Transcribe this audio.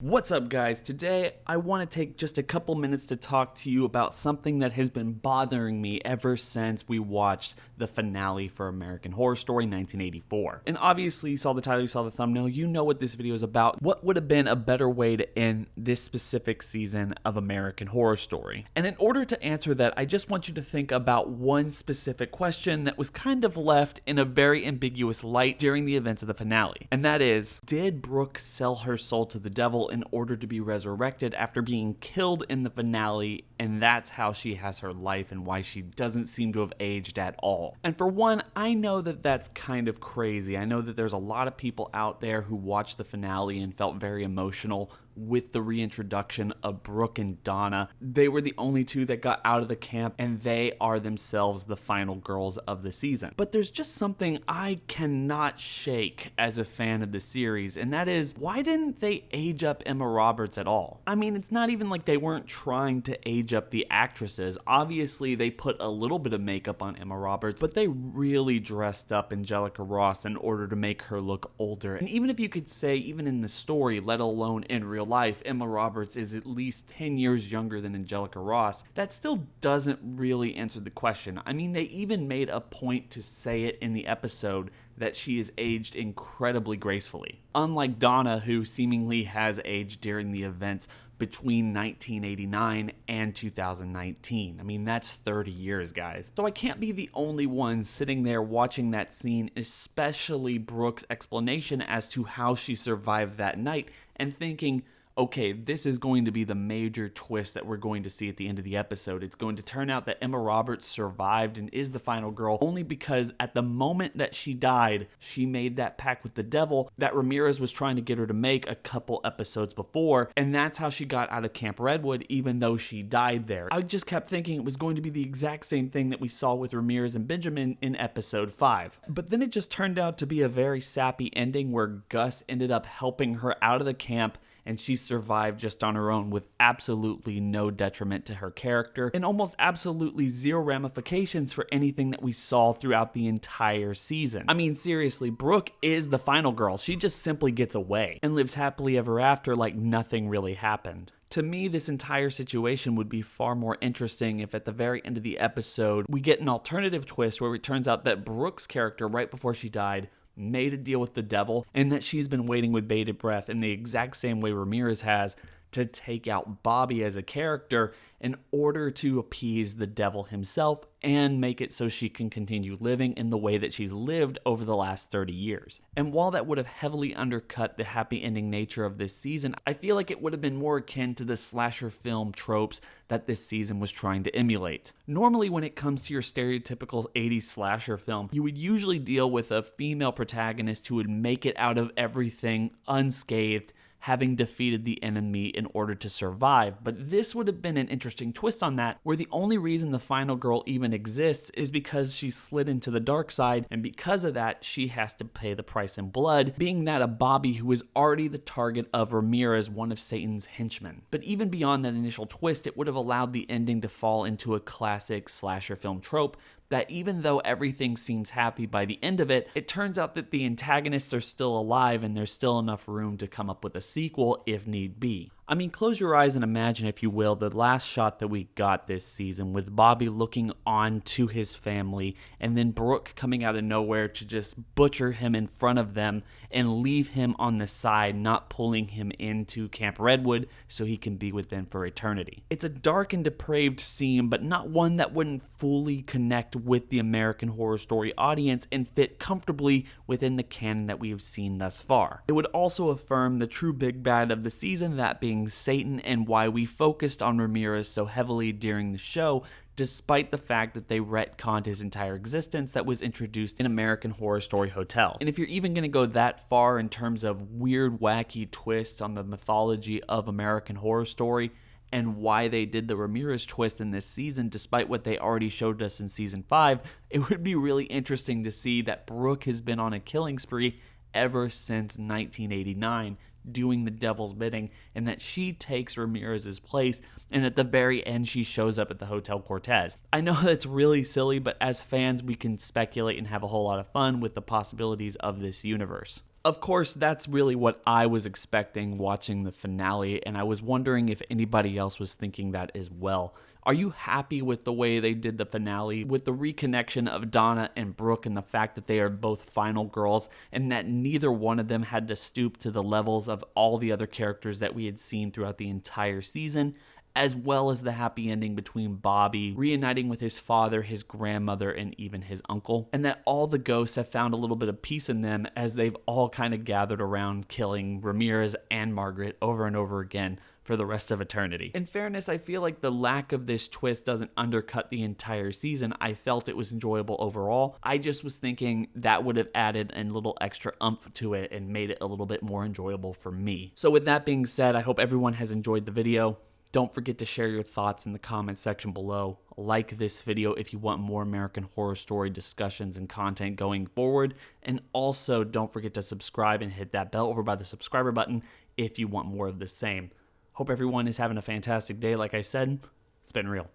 What's up, guys? Today I want to take just a couple minutes to talk to you about something that has been bothering me ever since we watched the finale for American Horror Story 1984. And obviously you saw the title, you saw the thumbnail, you know what this video is about. What would have been a better way to end this specific season of American Horror Story? And in order to answer that, I just want you to think about one specific question that was kind of left in a very ambiguous light during the events of the finale. And that is, did Brooke sell her soul to the devil in order to be resurrected after being killed in the finale, and that's how she has her life and why she doesn't seem to have aged at all? And for one, I know that that's kind of crazy. I know that there's a lot of people out there who watched the finale and felt very emotional with the reintroduction of Brooke and Donna. They were the only two that got out of the camp, and they are themselves the final girls of the season. But there's just something I cannot shake as a fan of the series, and that is, why didn't they age up Emma Roberts at all? I mean, it's not even like they weren't trying to age up the actresses. Obviously, they put a little bit of makeup on Emma Roberts, but they really dressed up Angelica Ross in order to make her look older. And even if you could say, even in the story, let alone in real life, Emma Roberts is at least 10 years younger than Angelica Ross, that still doesn't really answer the question. I mean, they even made a point to say it in the episode that she is aged incredibly gracefully. Unlike Donna, who seemingly has aged during the events between 1989 and 2019. I mean, that's 30 years, guys. So I can't be the only one sitting there watching that scene, especially Brooke's explanation as to how she survived that night, and thinking, okay, this is going to be the major twist that we're going to see at the end of the episode. It's going to turn out that Emma Roberts survived and is the final girl only because at the moment that she died, she made that pact with the devil that Ramirez was trying to get her to make a couple episodes before, and that's how she got out of Camp Redwood, even though she died there. I just kept thinking it was going to be the exact same thing that we saw with Ramirez and Benjamin in episode 5. But then it just turned out to be a very sappy ending where Gus ended up helping her out of the camp, and she survived just on her own with absolutely no detriment to her character and almost absolutely zero ramifications for anything that we saw throughout the entire season. I mean, seriously, Brooke is the final girl. She just simply gets away and lives happily ever after like nothing really happened. To me, this entire situation would be far more interesting if at the very end of the episode, we get an alternative twist where it turns out that Brooke's character, right before she died, made a deal with the devil, and that she's been waiting with bated breath in the exact same way Ramirez has to take out Bobby as a character in order to appease the devil himself and make it so she can continue living in the way that she's lived over the last 30 years. And while that would have heavily undercut the happy ending nature of this season, I feel like it would have been more akin to the slasher film tropes that this season was trying to emulate. Normally, when it comes to your stereotypical 80s slasher film, you would usually deal with a female protagonist who would make it out of everything unscathed, having defeated the enemy in order to survive. But this would have been an interesting twist on that, where the only reason the final girl even exists is because she slid into the dark side, and because of that, she has to pay the price in blood, being that of Bobby, who is already the target of Ramirez, one of Satan's henchmen. But even beyond that initial twist, it would have allowed the ending to fall into a classic slasher film trope, that even though everything seems happy by the end of it, it turns out that the antagonists are still alive and there's still enough room to come up with a sequel if need be. I mean, close your eyes and imagine, if you will, the last shot that we got this season with Bobby looking on to his family and then Brooke coming out of nowhere to just butcher him in front of them and leave him on the side, not pulling him into Camp Redwood so he can be with them for eternity. It's a dark and depraved scene, but not one that wouldn't fully connect with the American Horror Story audience and fit comfortably within the canon that we have seen thus far. It would also affirm the true big bad of the season, that being Satan, and why we focused on Ramirez so heavily during the show, despite the fact that they retconned his entire existence that was introduced in American Horror Story Hotel. And if you're even going to go that far in terms of weird, wacky twists on the mythology of American Horror Story, and why they did the Ramirez twist in this season despite what they already showed us in season 5, it would be really interesting to see that Brooke has been on a killing spree ever since 1989, doing the devil's bidding, and that she takes Ramirez's place, and at the very end she shows up at the Hotel Cortez. I know that's really silly, but as fans we can speculate and have a whole lot of fun with the possibilities of this universe. Of course, that's really what I was expecting watching the finale, and I was wondering if anybody else was thinking that as well. Are you happy with the way they did the finale, with the reconnection of Donna and Brooke and the fact that they are both final girls and that neither one of them had to stoop to the levels of all the other characters that we had seen throughout the entire season? As well as the happy ending between Bobby reuniting with his father, his grandmother, and even his uncle, and that all the ghosts have found a little bit of peace in them as they've all kind of gathered around killing Ramirez and Margaret over and over again for the rest of eternity. In fairness, I feel like the lack of this twist doesn't undercut the entire season. I felt it was enjoyable overall. I just was thinking that would have added a little extra oomph to it and made it a little bit more enjoyable for me. So with that being said, I hope everyone has enjoyed the video. Don't forget to share your thoughts in the comment section below. Like this video if you want more American Horror Story discussions and content going forward. And also don't forget to subscribe and hit that bell over by the subscriber button if you want more of the same. Hope everyone is having a fantastic day. Like I said, it's been real.